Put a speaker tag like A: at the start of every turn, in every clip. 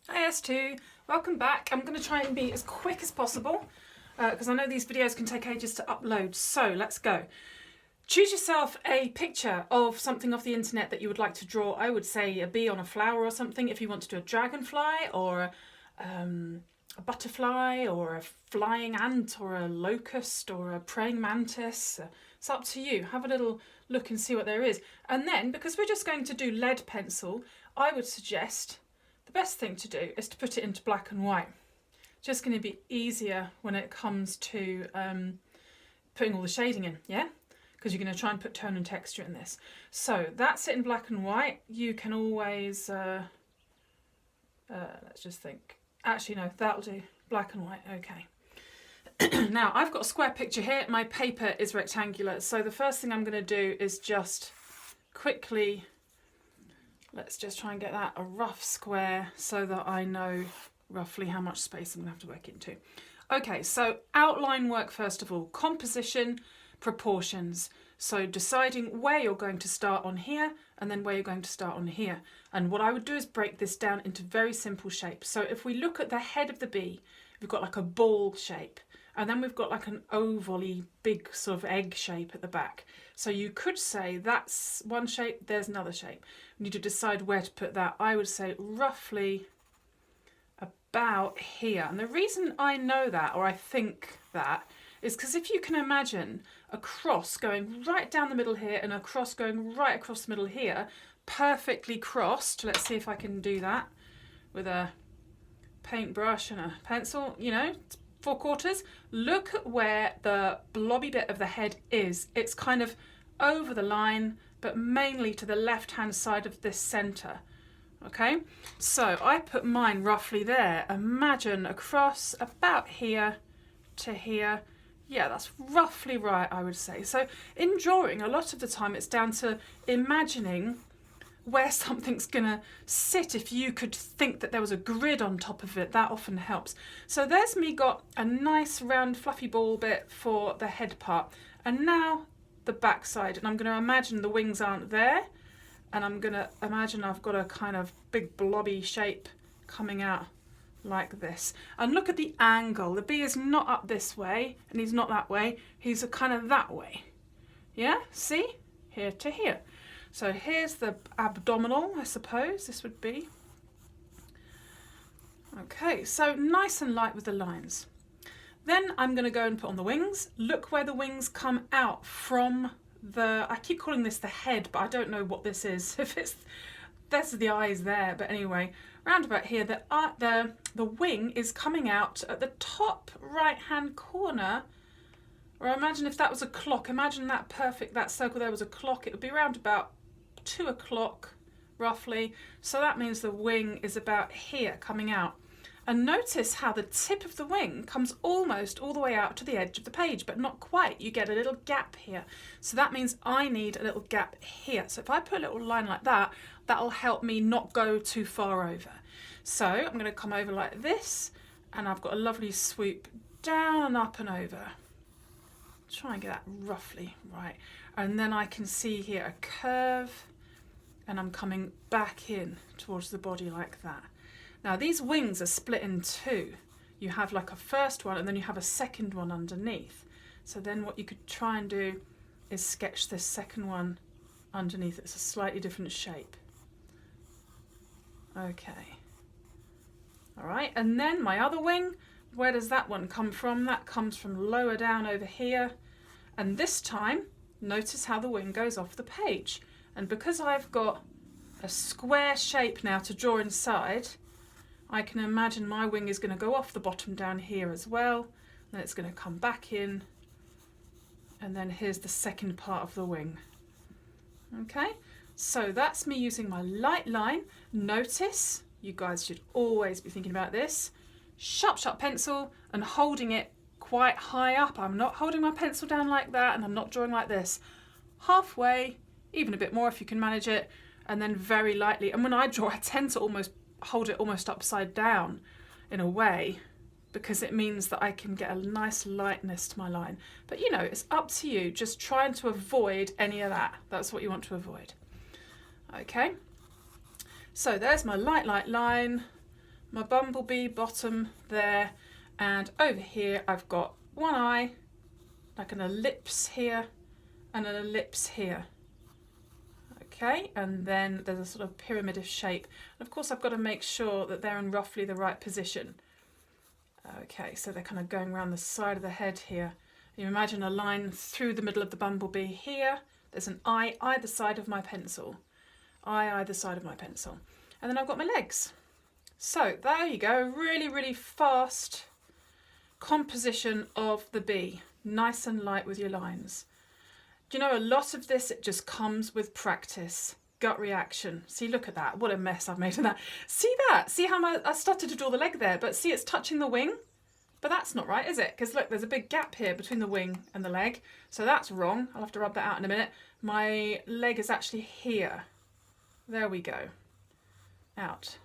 A: Hi S2, welcome back. I'm going to try and be as quick as possible because I know these videos can take ages to upload. So let's go. Choose yourself a picture of something off the internet that you would like to draw. I would say a bee on a flower or something if you want to do a dragonfly or a butterfly or a flying ant or a locust or a praying mantis. It's up to you. Have a little look and see what there is. And then, because we're just going to do lead pencil, I would suggest the best thing to do is to put it into black and white. Just going to be easier when it comes to putting all the shading in, yeah? Because you're going to try and put tone and texture in this. So that's it in black and white. You can always, let's just think. Actually, no, that'll do. Black and white, okay. Now, I've got a square picture here. My paper is rectangular. So the first thing I'm going to do is just quickly, let's just try and get that a rough square so that I know roughly how much space I'm going to have to work into. Okay, so outline work first of all. Composition, proportions. So deciding where you're going to start on here and then where you're going to start on here. And what I would do is break this down into very simple shapes. So if we look at the head of the bee, we've got like a ball shape. And then we've got like an oval-y big sort of egg shape at the back. So you could say that's one shape, there's another shape. We need to decide where to put that. I would say roughly about here. And the reason I know that, or I think that, is because if you can imagine a cross going right down the middle here and a cross going right across the middle here, perfectly crossed. Let's see if I can do that with a paintbrush and a pencil, you know, 4/4. Look at where the blobby bit of the head is. It's kind of over the line, but mainly to the left-hand side of this centre. Okay, so I put mine roughly there. Imagine across about here to here. Yeah, that's roughly right, I would say. So in drawing, a lot of the time it's down to imagining where something's gonna sit. If you could think that there was a grid on top of it, that often helps. So there's me got a nice round fluffy ball bit for the head part. And now the back side, and I'm gonna imagine the wings aren't there. And I'm gonna imagine I've got a kind of big blobby shape coming out like this. And look at the angle. The bee is not up this way and he's not that way. He's a kind of that way. Yeah, see? Here to here. So here's the abdominal, I suppose this would be. Okay, so nice and light with the lines. Then I'm going to go and put on the wings. Look where the wings come out from the, I keep calling this the head, but I don't know what this is. If it's, there's the eyes there, but anyway, round about here, the wing is coming out at the top right-hand corner. Or imagine if that was a clock. Imagine that perfect, that circle there was a clock. It would be around about 2 o'clock roughly. So that means the wing is about here coming out. And notice how the tip of the wing comes almost all the way out to the edge of the page, but not quite. You get a little gap here. So that means I need a little gap here. So if I put a little line like that, that'll help me not go too far over. So I'm going to come over like this, and I've got a lovely swoop down and up and over. Try and get that roughly right. And then I can see here a curve, and I'm coming back in towards the body like that. Now these wings are split in two. You have like a first one and then you have a second one underneath. So then what you could try and do is sketch this second one underneath. It's a slightly different shape. Okay. All right, and then my other wing, where does that one come from? That comes from lower down over here. And this time, notice how the wing goes off the page. And because I've got a square shape now to draw inside, I can imagine my wing is going to go off the bottom down here as well. Then it's going to come back in. And then here's the second part of the wing. Okay, so that's me using my light line. Notice, you guys should always be thinking about this. Sharp, sharp pencil and holding it quite high up. I'm not holding my pencil down like that and I'm not drawing like this. Halfway, even a bit more if you can manage it, and then very lightly. And when I draw, I tend to almost hold it almost upside down in a way, because it means that I can get a nice lightness to my line. But you know, it's up to you, just trying to avoid any of that. That's what you want to avoid. Okay, so there's my light line, my bumblebee bottom there, and over here I've got one eye, like an ellipse here, and an ellipse here. Okay, and then there's a sort of pyramid of shape. And of course I've got to make sure that they're in roughly the right position. Okay, so they're kind of going around the side of the head here. You imagine a line through the middle of the bumblebee here. There's an eye either side of my pencil. Eye either side of my pencil. And then I've got my legs. So there you go, really, really fast composition of the bee. Nice and light with your lines. Do you know, a lot of this, it just comes with practice. Gut reaction. See, look at that. What a mess I've made of that. See that? See how I started to draw the leg there, but see it's touching the wing? But that's not right, is it? Because look, there's a big gap here between the wing and the leg. So that's wrong. I'll have to rub that out in a minute. My leg is actually here. There we go. Out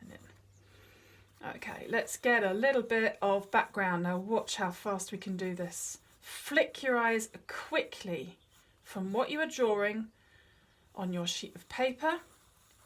A: and in. Okay, let's get a little bit of background. Now watch how fast we can do this. Flick your eyes quickly from what you are drawing on your sheet of paper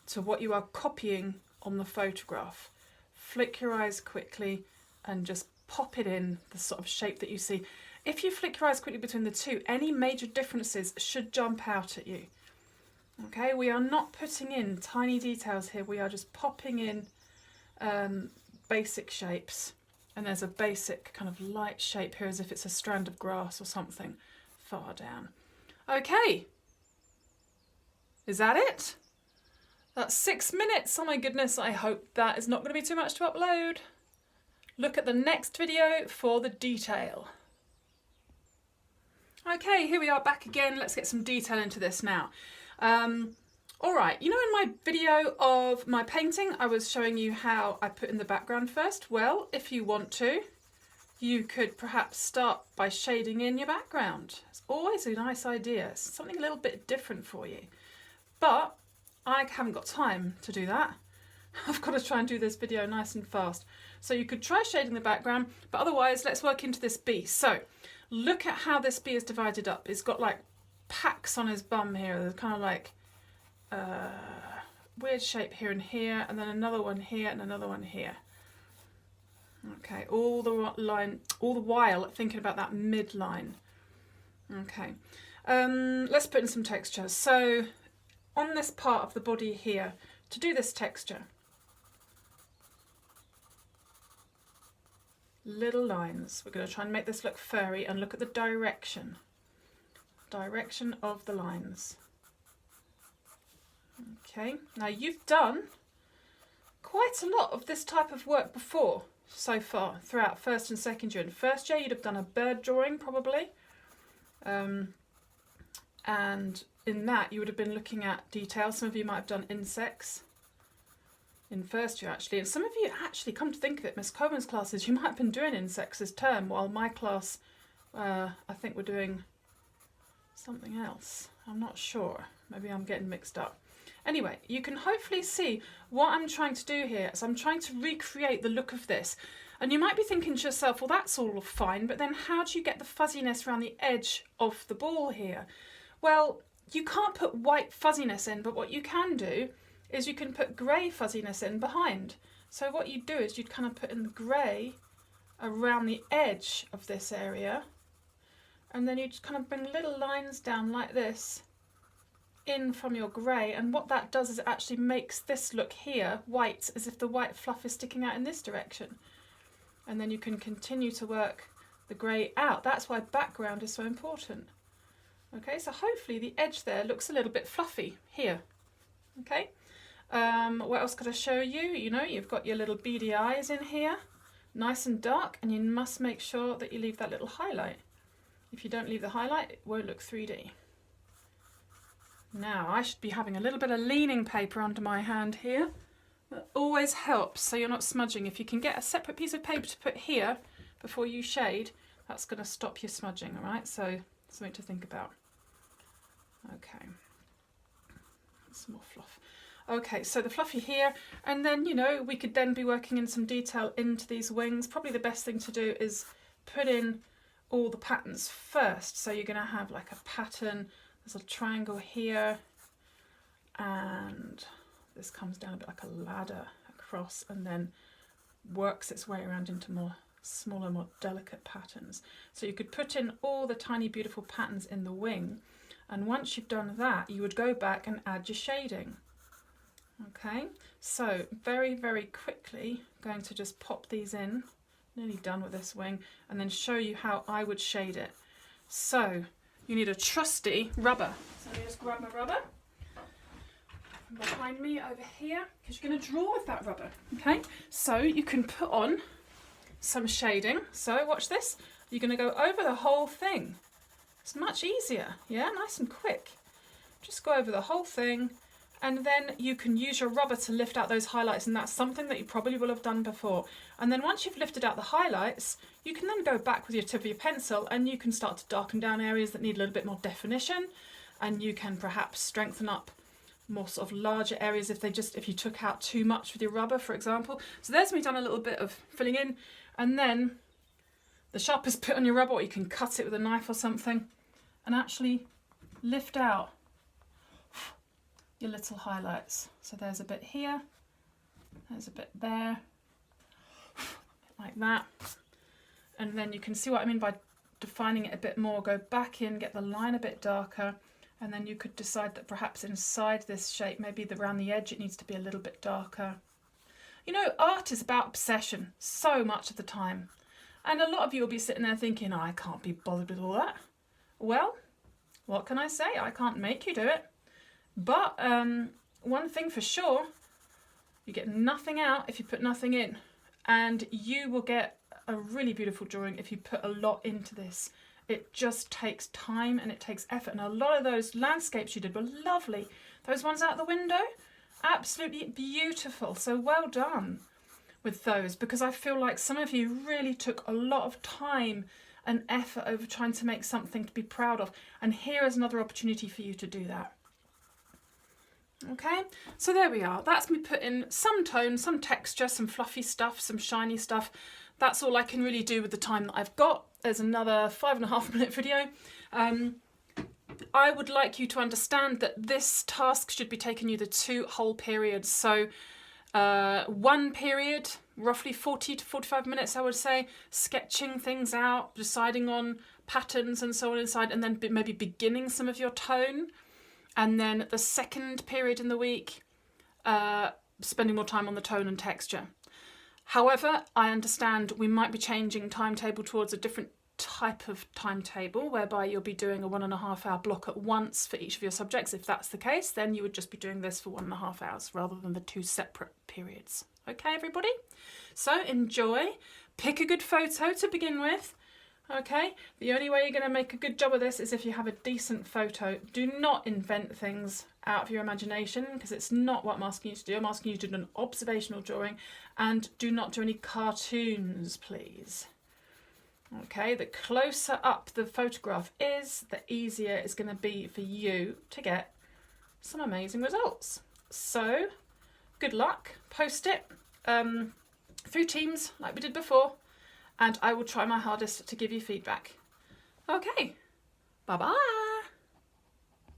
A: to what you are copying on the photograph. Flick your eyes quickly and just pop it in the sort of shape that you see. If you flick your eyes quickly between the two, any major differences should jump out at you. Okay, we are not putting in tiny details here, we are just popping in basic shapes. And there's a basic kind of light shape here as if it's a strand of grass or something far down. Okay, is that it? That's 6 minutes. Oh my goodness, I hope that is not going to be too much to upload. Look at the next video for the detail. Okay, here we are back again. Let's get some detail into this now. All right, you know, in my video of my painting, I was showing you how I put in the background first. Well, if you want to, you could perhaps start by shading in your background. It's always a nice idea. It's something a little bit different for you. But I haven't got time to do that. I've got to try and do this video nice and fast. So you could try shading the background, but otherwise let's work into this bee. So look at how this bee is divided up. It's got like packs on his bum here. There's kind of like weird shape here and here, and then another one here and another one here. Okay, all the while thinking about that midline. Okay, let's put in some texture. So on this part of the body here, to do this texture, little lines. We're going to try and make this look furry and look at the direction of the lines. Okay, now you've done quite a lot of this type of work before so far throughout first and second year. In first year you'd have done a bird drawing probably, and in that you would have been looking at detail. Some of you might have done insects in first year actually, and some of you actually, come to think of it, Miss Coleman's classes, you might have been doing insects this term, while my class I think we're doing something else. I'm not sure, maybe I'm getting mixed up. Anyway, you can hopefully see what I'm trying to do here. So I'm trying to recreate the look of this. And you might be thinking to yourself, well, that's all fine, but then how do you get the fuzziness around the edge of the ball here? Well, you can't put white fuzziness in, but what you can do is you can put grey fuzziness in behind. So what you do is you'd kind of put in the grey around the edge of this area, and then you just kind of bring little lines down like this in from your grey, and what that does is it actually makes this look here white, as if the white fluff is sticking out in this direction. And then you can continue to work the grey out. That's why background is so important. Okay, so hopefully the edge there looks a little bit fluffy here. Okay, what else could I show you? You know, you've got your little beady eyes in here, nice and dark, and you must make sure that you leave that little highlight. If you don't leave the highlight, it won't look 3D. Now, I should be having a little bit of leaning paper under my hand here. That always helps, so you're not smudging. If you can get a separate piece of paper to put here before you shade, that's going to stop you smudging, all right? So, something to think about. Okay. Some more fluff. Okay, so the fluffy here, and then, you know, we could then be working in some detail into these wings. Probably the best thing to do is put in all the patterns first. So you're going to have like a pattern. There's a triangle here, and this comes down a bit like a ladder across, and then works its way around into more smaller, more delicate patterns. So you could put in all the tiny beautiful patterns in the wing, and once you've done that you would go back and add your shading. Okay, so very, very quickly going to just pop these in, nearly done with this wing, and then show you how I would shade it. So you need a trusty rubber. So let me just grab my rubber from behind me over here, because you're going to draw with that rubber. Okay, so you can put on some shading. So watch this. You're going to go over the whole thing. It's much easier, yeah, nice and quick. Just go over the whole thing, and then you can use your rubber to lift out those highlights, and that's something that you probably will have done before. And then once you've lifted out the highlights, you can then go back with your tip of your pencil and you can start to darken down areas that need a little bit more definition, and you can perhaps strengthen up more sort of larger areas if you took out too much with your rubber, for example. So there's me done a little bit of filling in, and then the sharpest bit on your rubber, or you can cut it with a knife or something and actually lift out your little highlights. So there's a bit here, there's a bit there, like that. And then you can see what I mean by defining it a bit more. Go back in, get the line a bit darker, and then you could decide that perhaps inside this shape, maybe around the edge, it needs to be a little bit darker. You know, art is about obsession so much of the time. And a lot of you will be sitting there thinking, oh, I can't be bothered with all that. Well, what can I say? I can't make you do it. But one thing for sure, you get nothing out if you put nothing in. And you will get a really beautiful drawing if you put a lot into this. It just takes time and it takes effort. And a lot of those landscapes you did were lovely. Those ones out the window, absolutely beautiful. So well done with those, because I feel like some of you really took a lot of time and effort over trying to make something to be proud of. And here is another opportunity for you to do that. Okay, so there we are. That's me putting some tone, some texture, some fluffy stuff, some shiny stuff. That's all I can really do with the time that I've got. There's another 5.5 minute video. I would like you to understand that this task should be taking you the 2 whole periods. So one period, roughly 40 to 45 minutes, I would say, sketching things out, deciding on patterns and so on inside, and then maybe beginning some of your tone. And then the second period in the week, spending more time on the tone and texture. However, I understand we might be changing timetable towards a different type of timetable, whereby you'll be doing a 1.5 hour block at once for each of your subjects. If that's the case, then you would just be doing this for 1.5 hours rather than the 2 separate periods. Okay, everybody? So enjoy. Pick a good photo to begin with. Okay, the only way you're going to make a good job of this is if you have a decent photo. Do not invent things out of your imagination, because it's not what I'm asking you to do. I'm asking you to do an observational drawing, and do not do any cartoons, please. Okay, the closer up the photograph is, the easier it's going to be for you to get some amazing results. So, good luck. Post it through Teams like we did before, and I will try my hardest to give you feedback. Okay, bye-bye.